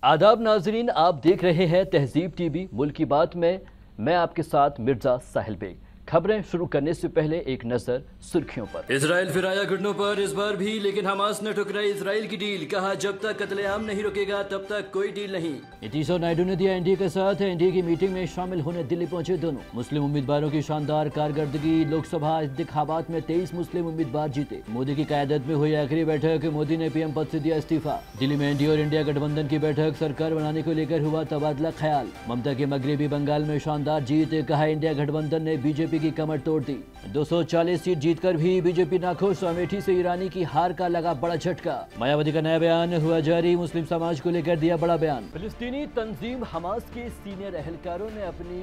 आदाब नाजरीन, आप देख रहे हैं तहजीब टीवी मुल्क की बात में। मैं आपके साथ मिर्जा साहिल बेग। खबरें शुरू करने से पहले एक नजर सुर्खियों पर। इजराइल फिर आया घुटनों पर इस बार भी, लेकिन हमास ने ठुकराई इजराइल की डील। कहा जब तक कत्लेआम नहीं रुकेगा तब तक कोई डील नहीं। नीतीश और नायडू ने दिया एनडीए के साथ। एनडीए की मीटिंग में शामिल होने दिल्ली पहुंचे दोनों। मुस्लिम उम्मीदवारों की शानदार कारकर्दगी। लोकसभा इंतखाबात में 23 मुस्लिम उम्मीदवार जीते। मोदी की क़यादत में हुई आखिरी बैठक। मोदी ने पीएम पद से दिया इस्तीफा। दिल्ली में एनडीए और इंडिया गठबंधन की बैठक। सरकार बनाने को लेकर हुआ तबादला ख्याल। ममता की मगरबी बंगाल में शानदार जीत। कहा इंडिया गठबंधन ने बीजेपी की कमर तोड़ दी। 240 सीट जीतकर भी बीजेपी नाखुश। अमेठी से ईरानी की हार का लगा बड़ा झटका। मायावती का नया बयान हुआ जारी। मुस्लिम समाज को लेकर दिया बड़ा बयान। फिलिस्तीनी तंजीम हमास के सीनियर अहलकारों ने अपनी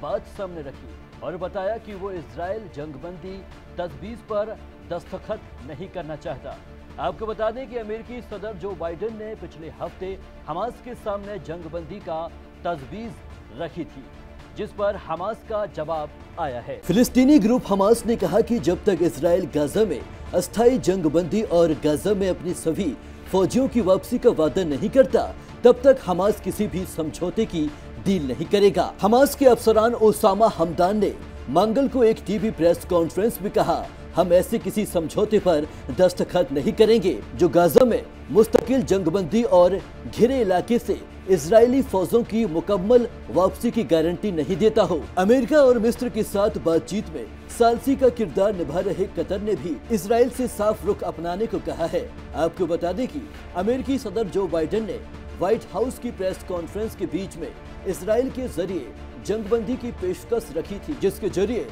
बात सामने रखी और बताया कि वो इजराइल जंगबंदी तजवीज़ पर दस्तखत नहीं करना चाहता। आपको बता दें कि अमेरिकी सदर जो बाइडेन ने पिछले हफ्ते हमास के सामने जंगबंदी का तजवीज़ रखी थी, जिस पर हमास का जवाब आया है। फिलिस्तीनी ग्रुप हमास ने कहा कि जब तक इजराइल गाजा में अस्थायी जंगबंदी और गाजा में अपनी सभी फौजियों की वापसी का वादा नहीं करता, तब तक हमास किसी भी समझौते की डील नहीं करेगा। हमास के अफसरान ओसामा हमदान ने मंगल को एक टीवी प्रेस कॉन्फ्रेंस में कहा, हम ऐसे किसी समझौते पर दस्तखत नहीं करेंगे जो गाजा में मुस्तकिल जंगबंदी और घिरे इलाके से इजरायली फौजों की मुकम्मल वापसी की गारंटी नहीं देता हो। अमेरिका और मिस्र के साथ बातचीत में सालसी का किरदार निभा रहे कतर ने भी इजराइल से साफ रुख अपनाने को कहा है। आपको बता दें कि अमेरिकी सदर जो बाइडेन ने व्हाइट हाउस की प्रेस कॉन्फ्रेंस के बीच में इजराइल के जरिए जंगबंदी की पेशकश रखी थी, जिसके जरिए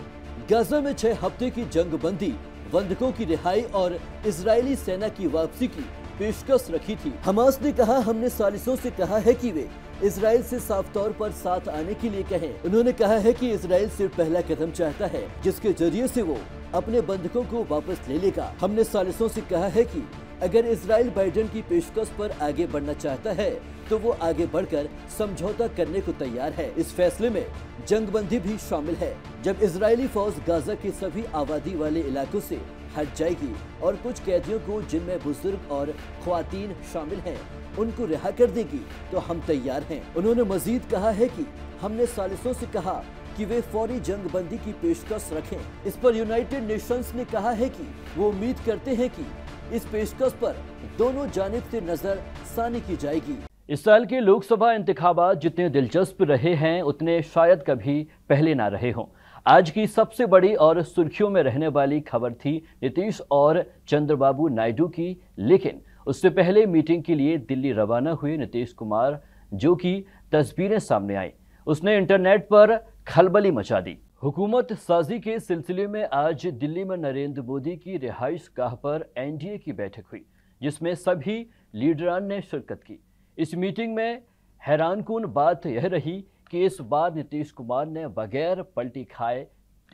गाजा में 6 हफ्ते की जंगबंदी, बंधकों की रिहाई और इजरायली सेना की वापसी की पेशकश रखी थी। हमास ने कहा, हमने सालिसों से कहा है कि वे इजराइल से साफ तौर पर साथ आने के लिए कहें। उन्होंने कहा है कि इजराइल सिर्फ पहला कदम चाहता है जिसके जरिए से वो अपने बंधकों को वापस ले लेगा। हमने सालिसों से कहा है कि अगर इजराइल बाइडेन की पेशकश पर आगे बढ़ना चाहता है तो वो आगे बढ़कर समझौता करने को तैयार है। इस फैसले में जंगबंदी भी शामिल है। जब इजरायली फौज गाजा के सभी आबादी वाले इलाकों से हट जाएगी और कुछ कैदियों को, जिनमें बुजुर्ग और ख्वातीन शामिल हैं, उनको रिहा कर देगी तो हम तैयार हैं। उन्होंने मजीद कहा है कि हमने सालिसों से कहा कि वे फौरी जंगबंदी की पेशकश रखें। इस पर यूनाइटेड नेशंस ने कहा है कि वो उम्मीद करते हैं कि इस पेशकश पर दोनों जानिब से नजर सानी की जाएगी। इस साल के लोकसभा इंतखाबात जितने दिलचस्प रहे हैं उतने शायद कभी पहले ना रहे हों। आज की सबसे बड़ी और सुर्खियों में रहने वाली खबर थी नीतीश और चंद्रबाबू नायडू की, लेकिन उससे पहले मीटिंग के लिए दिल्ली रवाना हुए नीतीश कुमार, जो की तस्वीरें सामने आई, उसने इंटरनेट पर खलबली मचा दी। हुकूमत साजी के सिलसिले में आज दिल्ली में नरेंद्र मोदी की रिहाइश गाह पर एनडीए की बैठक हुई, जिसमें सभी लीडरान ने शिरकत की। इस मीटिंग में हैरानकुन बात यह रही कि इस बार नीतीश कुमार ने बगैर पलटी खाए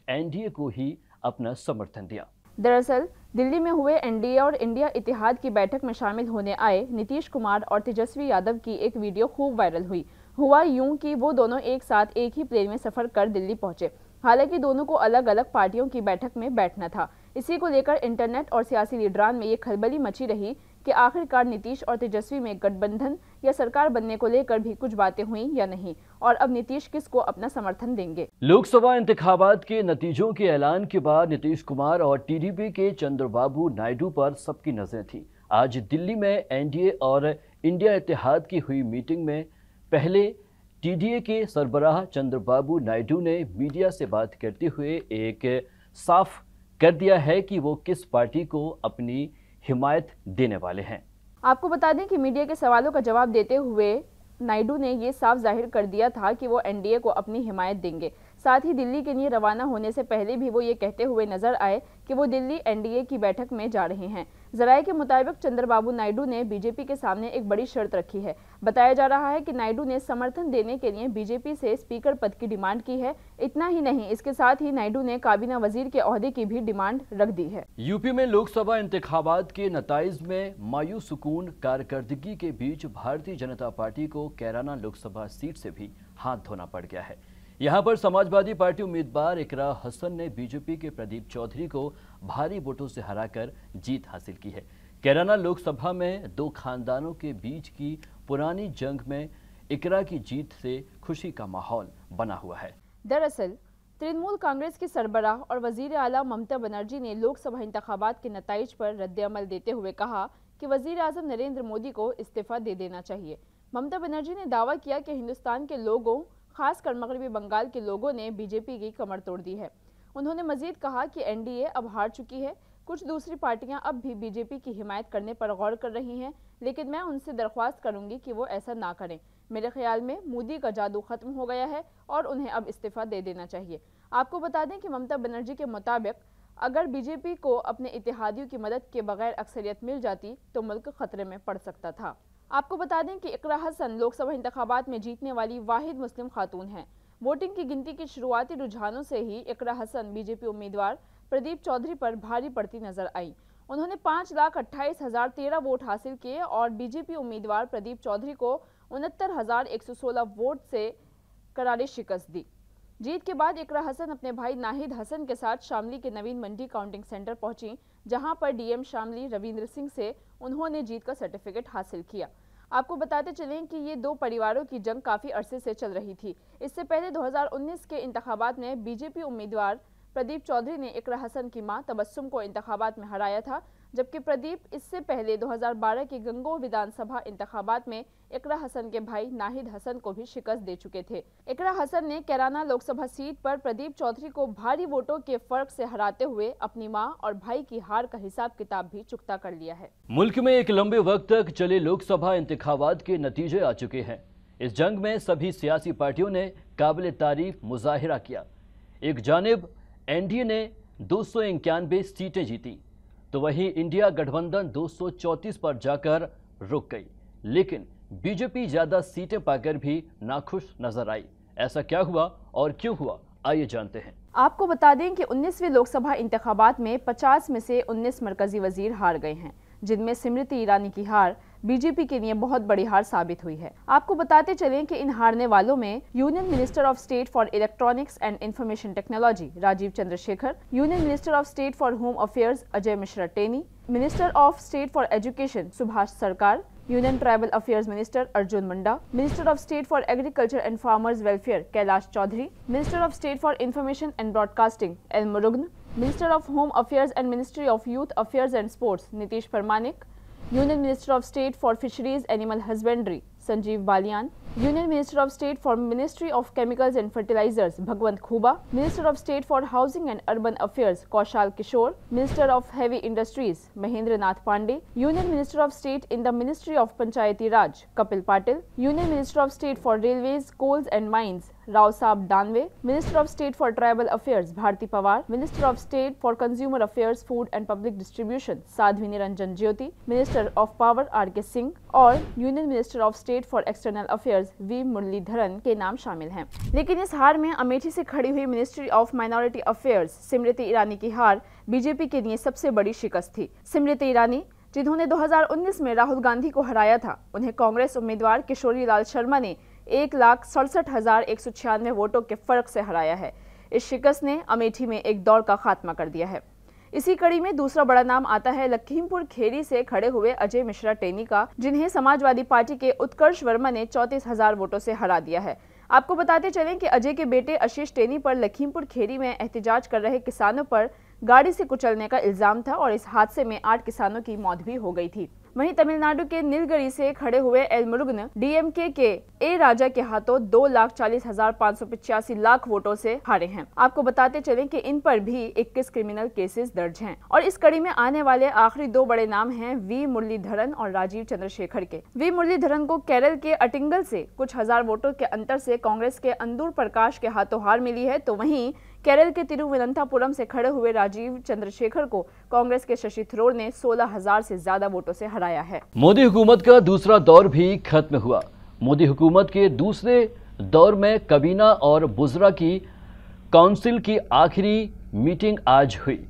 एनडीए को ही अपना समर्थन दिया। दरअसल दिल्ली में हुए एनडीए और इंडिया इतिहाद की बैठक में शामिल होने आए नीतीश कुमार और तेजस्वी यादव की एक वीडियो खूब वायरल हुई। हुआ यूं कि वो दोनों एक साथ एक ही प्लेन में सफर कर दिल्ली पहुंचे। हालांकि दोनों को अलग अलग पार्टियों की बैठक में बैठना था। इसी को लेकर इंटरनेट और सियासी लीडरान में ये खलबली मची रही कि आखिरकार नीतीश और तेजस्वी में गठबंधन या सरकार बनने को लेकर भी कुछ बातें हुई या नहीं, और अब नीतीश किसको अपना समर्थन देंगे। लोकसभा इंतखाबात के नतीजों के ऐलान के बाद नीतीश कुमार और टीडीपी के चंद्रबाबू नायडू पर सबकी नजरें थी। आज दिल्ली में एनडीए और इंडिया इतिहाद की हुई मीटिंग में पहले टीडीए के सरबराह चंद्रबाबू नायडू ने मीडिया से बात करते हुए एक साफ कर दिया है कि वो किस पार्टी को अपनी हिमायत देने वाले हैं। आपको बता दें कि मीडिया के सवालों का जवाब देते हुए नायडू ने ये साफ जाहिर कर दिया था कि वो एनडीए को अपनी हिमायत देंगे। साथ ही दिल्ली के लिए रवाना होने से पहले भी वो ये कहते हुए नजर आए कि वो दिल्ली एनडीए की बैठक में जा रहे हैं। जराये के मुताबिक चंद्रबाबू नायडू ने बीजेपी के सामने एक बड़ी शर्त रखी है। बताया जा रहा है कि नायडू ने समर्थन देने के लिए बीजेपी से स्पीकर पद की डिमांड की है। इतना ही नहीं, इसके साथ ही नायडू ने काबीना वजीर के ओहदे की भी डिमांड रख दी है। यूपी में लोकसभा इंतखाबात के नताइज में मायूस सुकून कारकर्दगी के बीच भारतीय जनता पार्टी को कैराना लोकसभा सीट से भी हाथ धोना पड़ गया है। यहां पर समाजवादी पार्टी उम्मीदवार इकरा हसन ने बीजेपी के प्रदीप चौधरी को भारी वोटों से हराकर जीत हासिल की है। कैराना लोकसभा में दो खानदानों के बीच की पुरानी जंग में इकरा की जीत से खुशी का माहौल बना हुआ है। दरअसल तृणमूल कांग्रेस की सरबराह और वजीर आला ममता बनर्जी ने लोकसभा इंतखाबात के नताइज पर रद्द-ए-अमल देते हुए कहा कि वजीर आजम नरेंद्र मोदी को इस्तीफा दे देना चाहिए। ममता बनर्जी ने दावा किया कि हिंदुस्तान के लोगों, खासकर मगरबी बंगाल के लोगों ने बीजेपी की कमर तोड़ दी है। उन्होंने मजीद कहा कि एनडीए अब हार चुकी है। कुछ दूसरी पार्टियां अब भी बीजेपी की हिमायत करने पर गौर कर रही हैं, लेकिन मैं उनसे दरख्वास्त करूंगी कि वो ऐसा ना करें। मेरे ख्याल में मोदी का जादू खत्म हो गया है और उन्हें अब इस्तीफा दे देना चाहिए। आपको बता दें कि ममता बनर्जी के मुताबिक अगर बीजेपी को अपने इत्तेहादियों की मदद के बगैर अक्सरियत मिल जाती तो मुल्क खतरे में पड़ सकता था। आपको बता दें कि इकरा हसन लोकसभा इंतखाबात में जीतने वाली वाहिद मुस्लिम खातून हैं। वोटिंग की गिनती के शुरुआती रुझानों से ही इकरा हसन बीजेपी उम्मीदवार प्रदीप चौधरी पर भारी पड़ती नजर आई। उन्होंने 5,28,013 वोट हासिल किए और बीजेपी उम्मीदवार प्रदीप चौधरी को 69,116 वोट से करारी शिकस्त दी। जीत के बाद इकरा हसन अपने भाई नाहिद हसन के साथ शामली के नवीन मंडी काउंटिंग सेंटर पहुंची, जहां पर डीएम शामली रविंद्र सिंह से उन्होंने जीत का सर्टिफिकेट हासिल किया। आपको बताते चलें कि ये दो परिवारों की जंग काफी अरसे से चल रही थी। इससे पहले 2019 के इंतखाबात में बीजेपी उम्मीदवार प्रदीप चौधरी ने इकरा हसन की मां तबस्सुम को इंतखाबात में हराया था, जबकि प्रदीप इससे पहले 2012 के गंगोह विधानसभा इंतखाबात में इकरा हसन के भाई नाहिद हसन को भी शिकस्त दे चुके थे। इकरा हसन ने कैराना लोकसभा सीट पर प्रदीप चौधरी को भारी वोटों के फर्क से हराते हुए अपनी मां और भाई की हार का हिसाब किताब भी चुकता कर लिया है। मुल्क में एक लंबे वक्त तक चले लोकसभा इंतखाबात के नतीजे आ चुके हैं। इस जंग में सभी सियासी पार्टियों ने काबिल तारीफ मुजाहिरा किया। एक जानिब एनडीए ने 291 सीटें जीती, तो वहीं इंडिया गठबंधन 234 पर जाकर रुक गई। लेकिन बीजेपी ज्यादा सीटें पाकर भी नाखुश नजर आई। ऐसा क्या हुआ और क्यों हुआ, आइए जानते हैं। आपको बता दें कि 19वीं लोकसभा इंतखाबात में 50 में से 19 मरकजी वजीर हार गए हैं, जिनमें स्मृति ईरानी की हार बीजेपी के लिए बहुत बड़ी हार साबित हुई है। आपको बताते चलें कि इन हारने वालों में union minister of state for electronics and information technology Rajeev Chandrasekhar, union minister of state for home affairs Ajay Mishra Teni, minister of state for education Subhash Sarkar, union tribal affairs minister Arjun Munda, minister of state for agriculture and farmers welfare Kailash Chaudhary, minister of state for information and broadcasting L Murugan, minister of home affairs and ministry of youth affairs and sports Nitish Paramanik, union minister of state for fisheries animal husbandry Sanjeev Balyan, union minister of state for ministry of chemicals and fertilisers Bhagwanth Khuba, minister of state for housing and urban affairs Kaushal Kishore, minister of heavy industries Mahendra Nath Pandey, union minister of state in the ministry of Panchayati Raj Kapil Patil, union minister of state for railways coals and mines Rao Saheb Danve, minister of state for tribal affairs Bharti Pawar, minister of state for consumer affairs food and public distribution Sadhvi Niranjan Jyoti, minister of power R K Singh और union minister of state for external affairs V Muraleedharan के नाम शामिल हैं। लेकिन इस हार में अमेठी से खड़ी हुई ministry of minority affairs Smriti Irani की हार बीजेपी के लिए सबसे बड़ी शिकस्त थी। स्मृति ईरानी, जिन्होंने 2019 में राहुल गांधी को हराया था, उन्हें कांग्रेस उम्मीदवार किशोरी लाल शर्मा ने 1,67,196 वोटों के फर्क से हराया है। इस शिकस्त ने अमेठी में एक दौर का खात्मा कर दिया है। इसी कड़ी में दूसरा बड़ा नाम आता है लखीमपुर खेरी से खड़े हुए अजय मिश्रा टेनी का, जिन्हें समाजवादी पार्टी के उत्कर्ष वर्मा ने 34,000 वोटों से हरा दिया है। आपको बताते चलें कि अजय के बेटे आशीष टेनी पर लखीमपुर खेरी में एहतजाज कर रहे किसानों पर गाड़ी से कुचलने का इल्जाम था और इस हादसे में 8 किसानों की मौत भी हो गई थी। वहीं तमिलनाडु के नीलगिरी से खड़े हुए एल मुरुगन डीएमके के ए राजा के हाथों 2,40,585 लाख वोटों से हारे हैं। आपको बताते चलें कि इन पर भी 21 क्रिमिनल केसेस दर्ज हैं और इस कड़ी में आने वाले आखिरी 2 बड़े नाम हैं वी मुरलीधरन और राजीव चंद्रशेखर के। वी मुरलीधरन को केरल के अटिंगल से कुछ हजार वोटों के अंतर से कांग्रेस के अंदूर प्रकाश के हाथों हार मिली है, तो वहीं केरल के तिरुवनंतपुरम से खड़े हुए राजीव चंद्रशेखर को कांग्रेस के शशि थरूर ने 16,000 से ज्यादा वोटों से हराया है। मोदी हुकूमत का दूसरा दौर भी खत्म हुआ। मोदी हुकूमत के दूसरे दौर में काबीना और वुज़रा की काउंसिल की आखिरी मीटिंग आज हुई।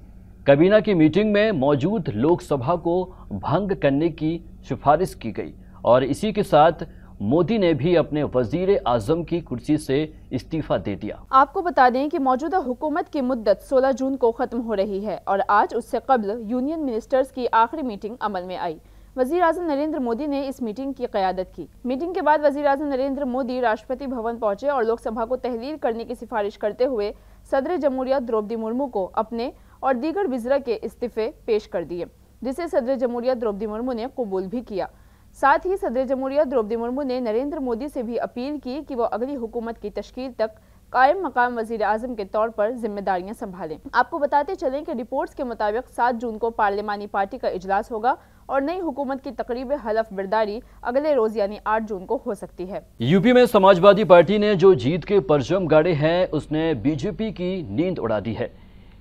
काबीना की मीटिंग में मौजूद लोकसभा को भंग करने की सिफारिश की गई और इसी के साथ मोदी ने भी अपने वजीर आजम की कुर्सी से इस्तीफा दे दिया। आपको बता दें कि मौजूदा हुकूमत की मुद्दत 16 जून को खत्म हो रही है और आज उससे कबल यूनियन मिनिस्टर्स की आखिरी मीटिंग अमल में आई। वजीर आजम नरेंद्र मोदी ने इस मीटिंग की क़यादत की। मीटिंग के बाद वजीर आजम नरेंद्र मोदी राष्ट्रपति भवन पहुंचे और लोकसभा को तहलील करने की सिफारिश करते हुए सदर जमहूरियत द्रौपदी मुर्मू को अपने और दीगर वज़रा के इस्तीफे पेश कर दिए, जिसे सदर जमहूरियत द्रौपदी मुर्मू ने कबूल भी किया। साथ ही सदर जमहूरियत द्रौपदी मुर्मू ने नरेंद्र मोदी से भी अपील की कि वो अगली हुकूमत की तश्कील तक कायम मकाम वजीर आजम के तौर पर जिम्मेदारियां संभालें। आपको बताते चलें कि रिपोर्ट्स के मुताबिक 7 जून को पार्लिमानी पार्टी का इजलास होगा और नई हुकूमत की तकरीब हलफ बर्दारी अगले रोज यानी 8 जून को हो सकती है। यूपी में समाजवादी पार्टी ने जो जीत के परचम गाड़े हैं उसने बीजेपी की नींद उड़ा दी है।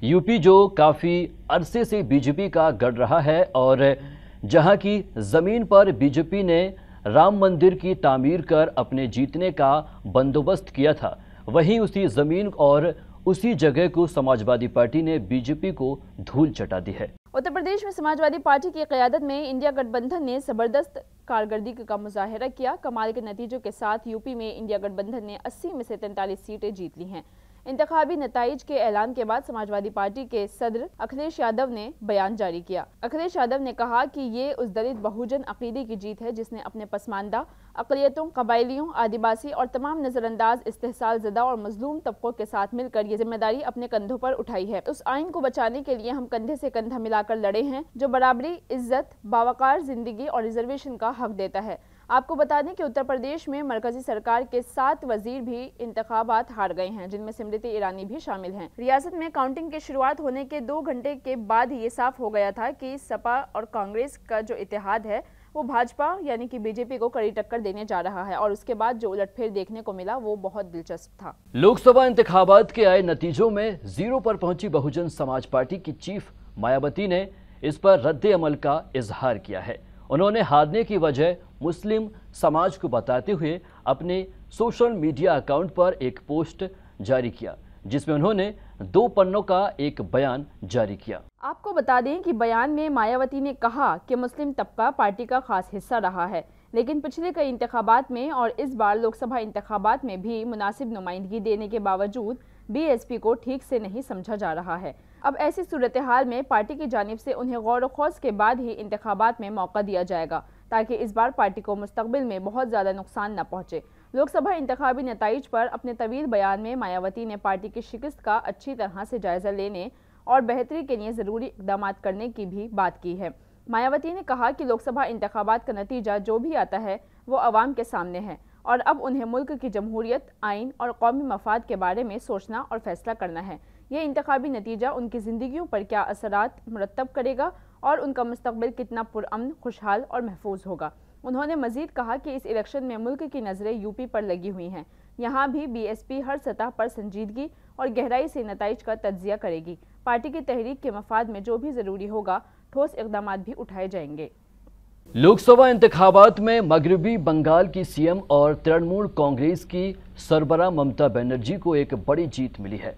यूपी जो काफी अरसे से बीजेपी का गढ़ रहा है और जहां की जमीन पर बीजेपी ने राम मंदिर की तामीर कर अपने जीतने का बंदोबस्त किया था, वहीं उसी जमीन और उसी जगह को समाजवादी पार्टी ने बीजेपी को धूल चटा दी है। उत्तर प्रदेश में समाजवादी पार्टी की क़यादत में इंडिया गठबंधन ने जबरदस्त कारकर्दगी का मुजाहिरा किया। कमाल के नतीजों के साथ यूपी में इंडिया गठबंधन ने 80 में से 43 सीटें जीत ली हैं। इंतखाबी नताइज के ऐलान के बाद समाजवादी पार्टी के सदर अखिलेश यादव ने बयान जारी किया। अखिलेश यादव ने कहा कि ये उस दलित बहुजन अकीदे की जीत है जिसने अपने पसमानदा अक़लियतों, कबायलियों, आदिवासी और तमाम नजरअंदाज, इस्तेहसाल ज़दा और मजलूम तबकों के साथ मिलकर ये जिम्मेदारी अपने कंधों पर उठाई है। उस आइन को बचाने के लिए हम कंधे से कंधा मिलाकर लड़े हैं जो बराबरी, इज्जत, बावकार जिंदगी और रिजर्वेशन का हक देता है। आपको बता दें कि उत्तर प्रदेश में मरकजी सरकार के 7 वजीर भी इंतखाबात हार गए हैं, जिनमें स्मृति ईरानी भी शामिल हैं। रियासत में काउंटिंग की शुरुआत होने के 2 घंटे के बाद ही ये साफ हो गया था कि सपा और कांग्रेस का जो इत्तेहाद है वो भाजपा यानी कि बीजेपी को कड़ी टक्कर देने जा रहा है और उसके बाद जो उलटफेर देखने को मिला वो बहुत दिलचस्प था। लोकसभा इंतखाबात के आए नतीजों में 0 पर पहुंची बहुजन समाज पार्टी की चीफ मायावती ने इस पर रद्द अमल का इजहार किया है। उन्होंने हारने की वजह मुस्लिम समाज को बताते हुए अपने सोशल मीडिया अकाउंट पर एक पोस्ट जारी किया, जिसमें उन्होंने 2 पन्नों का एक बयान जारी किया। आपको बता दें कि बयान में मायावती ने कहा कि मुस्लिम तबका पार्टी का खास हिस्सा रहा है, लेकिन पिछले कई इंतखाबात में और इस बार लोकसभा इंतखाबात में भी मुनासिब नुमाइंदगी देने के बावजूद बीएसपी को ठीक से नहीं समझा जा रहा है। अब ऐसी सूरत हाल में पार्टी की जानिब से उन्हें गौर व खौज के बाद ही इंतखाबात में मौका दिया जाएगा, ताकि इस बार पार्टी को मुस्तकबिल में बहुत ज़्यादा नुकसान न पहुँचे। लोकसभा इंतखाबी नताइज पर अपने तवील बयान में मायावती ने पार्टी की शिकस्त का अच्छी तरह से जायजा लेने और बेहतरी के लिए ज़रूरी इक़दाम करने की भी बात की है। मायावती ने कहा कि लोकसभा इंतखाबात का नतीजा जो भी आता है वो अवाम के सामने है और अब उन्हें मुल्क की जमहूरियत, आइन और कौमी मफाद के बारे में सोचना और फैसला करना है। ये इंतखाबी नतीजा उनकी ज़िंदगियों पर क्या असरात मुरतब करेगा और उनका मुस्तकबिल कितना पुरअमन, खुशहाल और महफूज होगा। उन्होंने मजीद कहा कि इस इलेक्शन में मुल्क की नज़रें यूपी पर लगी हुई हैं। यहाँ भी बीएसपी हर सतह पर संजीदगी और गहराई से नताइज का तज्जिया करेगी। पार्टी की तहरीक के मफाद में जो भी ज़रूरी होगा ठोस इक़दाम भी उठाए जाएंगे। लोकसभा इंतखाबात में मगरबी बंगाल की सीएम और तृणमूल कांग्रेस की सरबराह ममता बनर्जी को एक बड़ी जीत मिली है।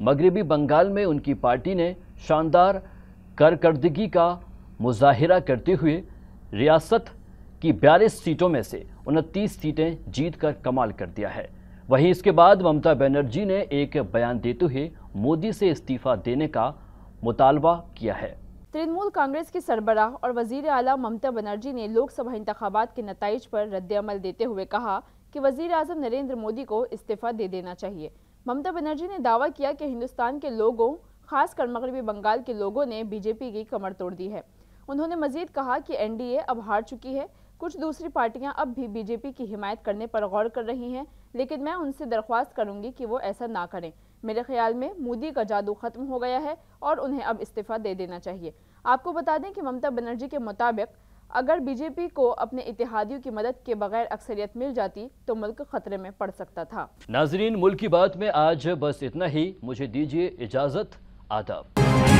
मगरबी बंगाल में उनकी पार्टी ने शानदार कारकर्दगी का मुजाहिरा करते हुए रियासत की 42 सीटों में से 29 सीटें जीतकर कमाल कर दिया है। वहीं इसके बाद ममता बनर्जी ने एक बयान देते हुए मोदी से इस्तीफा देने का मुतालबा किया है। तृणमूल कांग्रेस की सरबराह और वजीर आला ममता बनर्जी ने लोकसभा इंतखाबात के नताइज पर रद्द-ए-अमल देते हुए कहा कि वजीर आजम नरेंद्र मोदी को इस्तीफा दे देना चाहिए। ममता बनर्जी ने दावा किया कि हिंदुस्तान के लोगों, खासकर मगरबी बंगाल के लोगों ने बीजेपी की कमर तोड़ दी है। उन्होंने मजीद कहा कि एनडीए अब हार चुकी है। कुछ दूसरी पार्टियां अब भी बीजेपी की हिमायत करने पर गौर कर रही हैं, लेकिन मैं उनसे दरख्वास्त करूंगी कि वो ऐसा ना करें। मेरे ख्याल में मोदी का जादू खत्म हो गया है और उन्हें अब इस्तीफा दे देना चाहिए। आपको बता दें कि ममता बनर्जी के मुताबिक अगर बीजेपी को अपने इत्तेहादियों की मदद के बगैर अक्सरियत मिल जाती तो मुल्क खतरे में पड़ सकता था। नाजरीन, मुल्क की बात में आज बस इतना ही। मुझे दीजिए इजाजत। आदाब।